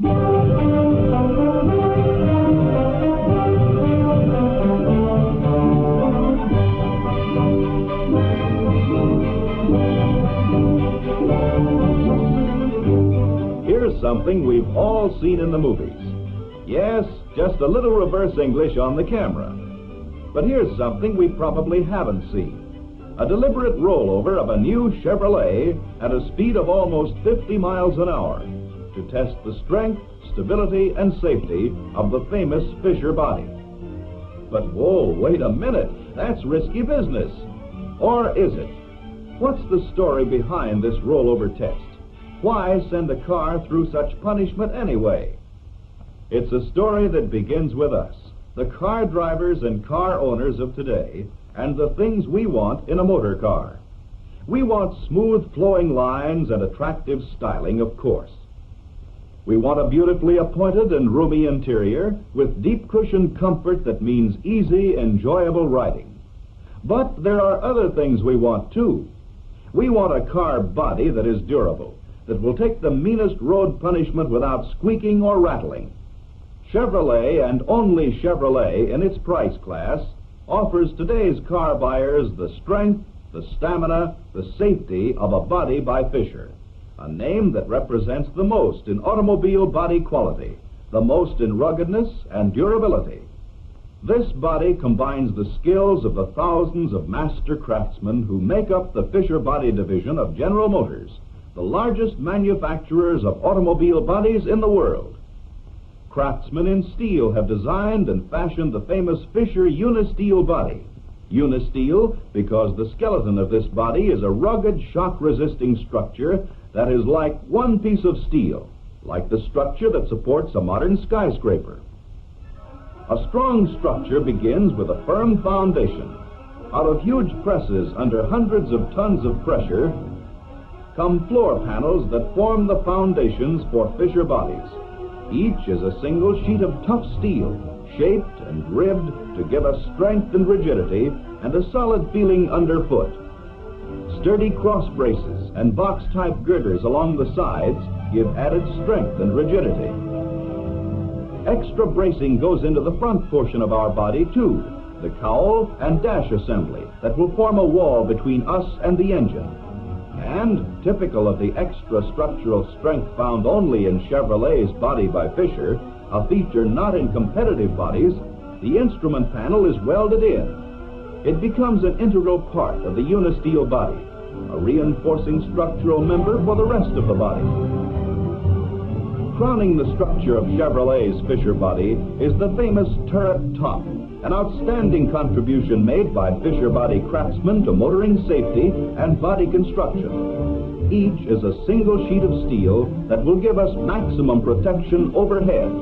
Here's something we've all seen in the movies. Yes, just a little reverse English on the camera. But here's something we probably haven't seen. A deliberate rollover of a new Chevrolet at a speed of almost 50 miles an hour to test the strength, stability, and safety of the famous Fisher body. But whoa, wait a minute, that's risky business. Or is it? What's the story behind this rollover test? Why send a car through such punishment anyway? It's a story that begins with us, the car drivers and car owners of today, and the things we want in a motor car. We want smooth flowing lines and attractive styling, of course. We want a beautifully appointed and roomy interior with deep cushioned comfort that means easy, enjoyable riding. But there are other things we want too. We want a car body that is durable, that will take the meanest road punishment without squeaking or rattling. Chevrolet, and only Chevrolet in its price class, offers today's car buyers the strength, the stamina, the safety of a body by Fisher, a name that represents the most in automobile body quality, the most in ruggedness and durability. This body combines the skills of the thousands of master craftsmen who make up the Fisher Body Division of General Motors, the largest manufacturers of automobile bodies in the world. Craftsmen in steel have designed and fashioned the famous Fisher Unisteel body. Unisteel because the skeleton of this body is a rugged, shock-resisting structure that is like one piece of steel, like the structure that supports a modern skyscraper. A strong structure begins with a firm foundation. Out of huge presses under hundreds of tons of pressure come floor panels that form the foundations for Fisher bodies. Each is a single sheet of tough steel, shaped and ribbed to give us strength and rigidity and a solid feeling underfoot. Sturdy cross braces and box-type girders along the sides give added strength and rigidity. Extra bracing goes into the front portion of our body too, the cowl and dash assembly that will form a wall between us and the engine. And, typical of the extra structural strength found only in Chevrolet's body by Fisher, a feature not in competitive bodies, the instrument panel is welded in. It becomes an integral part of the Unisteel body, a reinforcing structural member for the rest of the body. Crowning the structure of Chevrolet's Fisher body is the famous turret top, an outstanding contribution made by Fisher body craftsmen to motoring safety and body construction. Each is a single sheet of steel that will give us maximum protection overhead.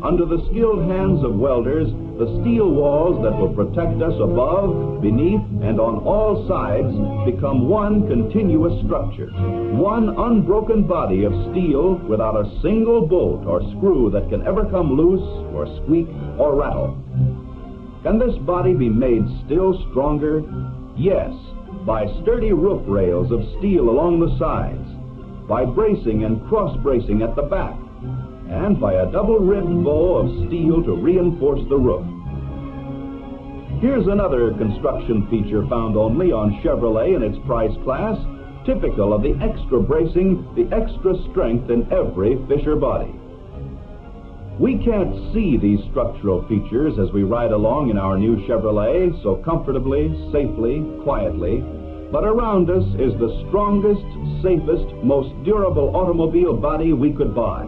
Under the skilled hands of welders, the steel walls that will protect us above, beneath, and on all sides become one continuous structure, one unbroken body of steel without a single bolt or screw that can ever come loose or squeak or rattle. Can this body be made still stronger? Yes, by sturdy roof rails of steel along the sides, by bracing and cross-bracing at the back, and by a double-ribbed bow of steel to reinforce the roof. Here's another construction feature found only on Chevrolet in its price class, typical of the extra bracing, the extra strength in every Fisher body. We can't see these structural features as we ride along in our new Chevrolet so comfortably, safely, quietly, but around us is the strongest, safest, most durable automobile body we could buy.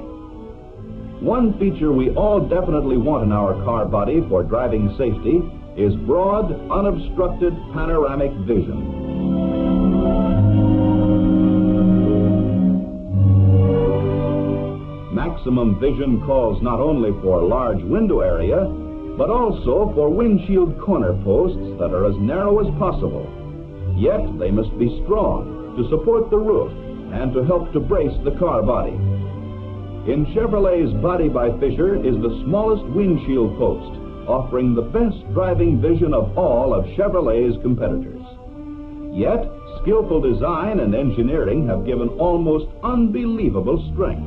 One feature we all definitely want in our car body for driving safety is broad, unobstructed panoramic vision. Maximum vision calls not only for large window area, but also for windshield corner posts that are as narrow as possible. Yet they must be strong to support the roof and to help to brace the car body. In Chevrolet's body by Fisher is the smallest windshield post, offering the best driving vision of all of Chevrolet's competitors. Yet, skillful design and engineering have given almost unbelievable strength.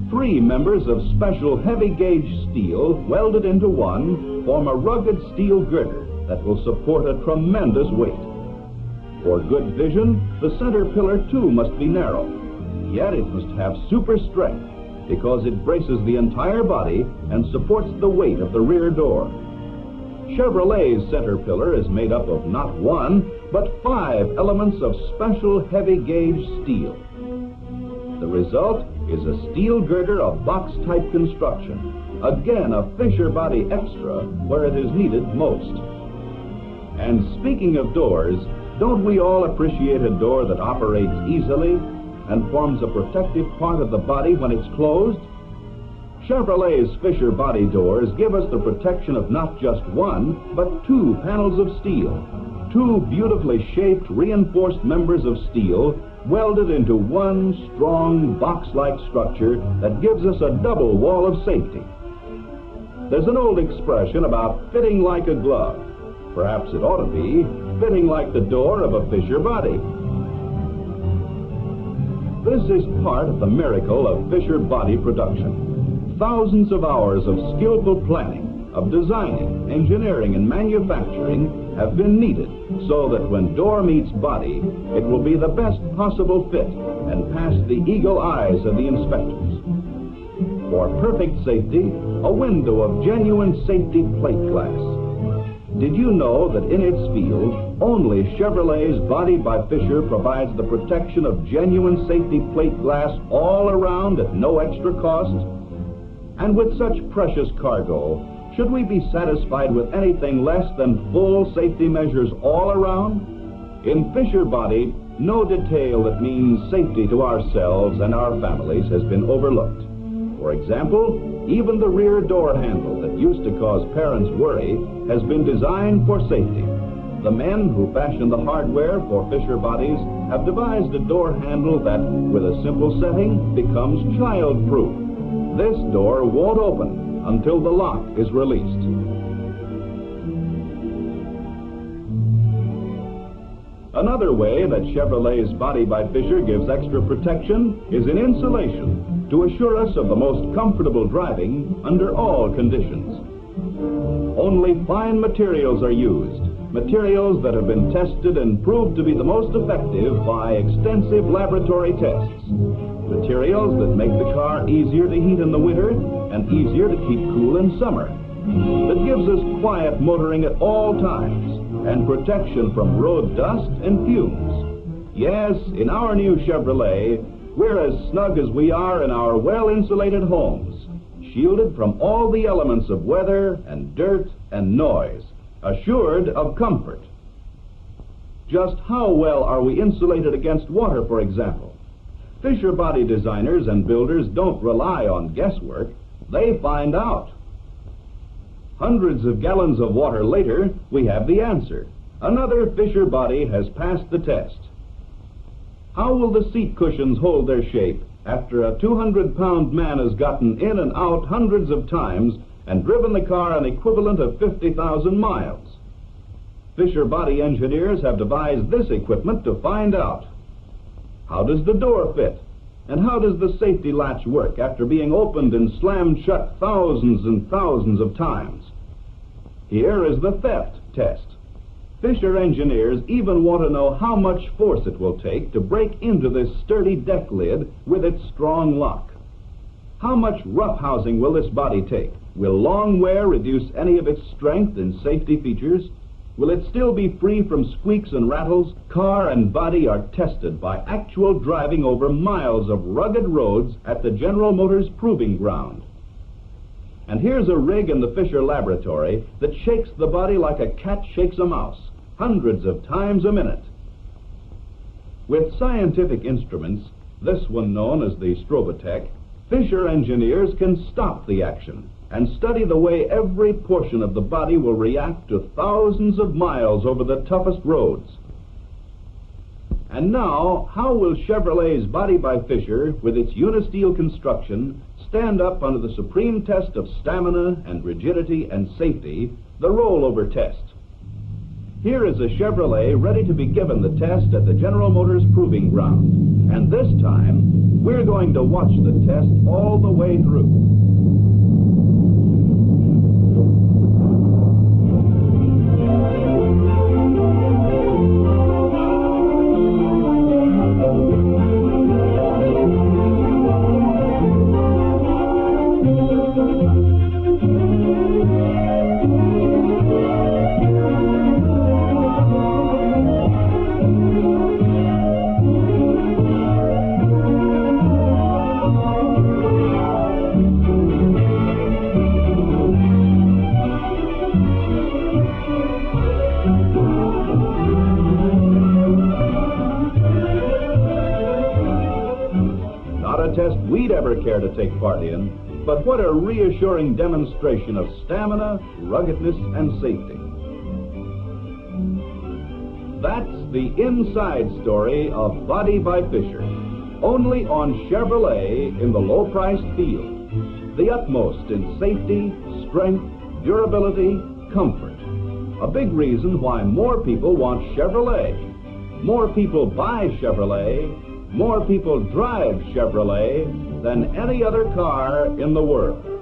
Three members of special heavy gauge steel welded into one form a rugged steel girder that will support a tremendous weight. For good vision, the center pillar too must be narrow, yet it must have super strength because it braces the entire body and supports the weight of the rear door. Chevrolet's center pillar is made up of not one, but 5 elements of special heavy gauge steel. The result is a steel girder of box-type construction, again a Fisher body extra where it is needed most. And speaking of doors, don't we all appreciate a door that operates easily and forms a protective part of the body when it's closed? Chevrolet's Fisher body doors give us the protection of not just one, but 2 panels of steel, 2 beautifully shaped, reinforced members of steel welded into one strong box-like structure that gives us a double wall of safety. There's an old expression about fitting like a glove. Perhaps it ought to be fitting like the door of a Fisher body. This is part of the miracle of Fisher body production. Thousands of hours of skillful planning, of designing, engineering, and manufacturing have been needed so that when door meets body, it will be the best possible fit and pass the eagle eyes of the inspectors. For perfect safety, a window of genuine safety plate glass. Did you know that in its field, only Chevrolet's Body by Fisher provides the protection of genuine safety plate glass all around at no extra cost? And with such precious cargo, should we be satisfied with anything less than full safety measures all around? In Fisher Body, no detail that means safety to ourselves and our families has been overlooked. For example, even the rear door handle that used to cause parents worry has been designed for safety. The men who fashioned the hardware for Fisher bodies have devised a door handle that, with a simple setting, becomes child-proof. This door won't open until the lock is released. Another way that Chevrolet's Body by Fisher gives extra protection is in insulation to assure us of the most comfortable driving under all conditions. Only fine materials are used, materials that have been tested and proved to be the most effective by extensive laboratory tests. Materials that make the car easier to heat in the winter and easier to keep cool in summer. That gives us quiet motoring at all times and protection from road dust and fumes. Yes, in our new Chevrolet, we're as snug as we are in our well-insulated homes, shielded from all the elements of weather and dirt and noise, assured of comfort. Just how well are we insulated against water, for example? Fisher body designers and builders don't rely on guesswork. They find out. Hundreds of gallons of water later, we have the answer. Another Fisher body has passed the test. How will the seat cushions hold their shape after a 200-pound man has gotten in and out hundreds of times and driven the car an equivalent of 50,000 miles? Fisher body engineers have devised this equipment to find out. How does the door fit? And how does the safety latch work after being opened and slammed shut thousands and thousands of times? Here is the theft test. Fisher engineers even want to know how much force it will take to break into this sturdy deck lid with its strong lock. How much roughhousing will this body take? Will long wear reduce any of its strength and safety features? Will it still be free from squeaks and rattles? Car and body are tested by actual driving over miles of rugged roads at the General Motors Proving Ground. And here's a rig in the Fisher laboratory that shakes the body like a cat shakes a mouse, hundreds of times a minute. With scientific instruments, this one known as the Strobotech, Fisher engineers can stop the action and study the way every portion of the body will react to thousands of miles over the toughest roads. And now, how will Chevrolet's Body by Fisher, with its Unisteel construction, stand up under the supreme test of stamina and rigidity and safety, the rollover test? Here is a Chevrolet ready to be given the test at the General Motors Proving Ground, And this time, we're going to watch the test all the way through. Test we'd ever care to take part in, but what a reassuring demonstration of stamina, ruggedness, and safety. That's the inside story of Body by Fisher, only on Chevrolet in the low-priced field. The utmost in safety, strength, durability, comfort. A big reason why more people want Chevrolet. More people buy Chevrolet. More people drive Chevrolet than any other car in the world.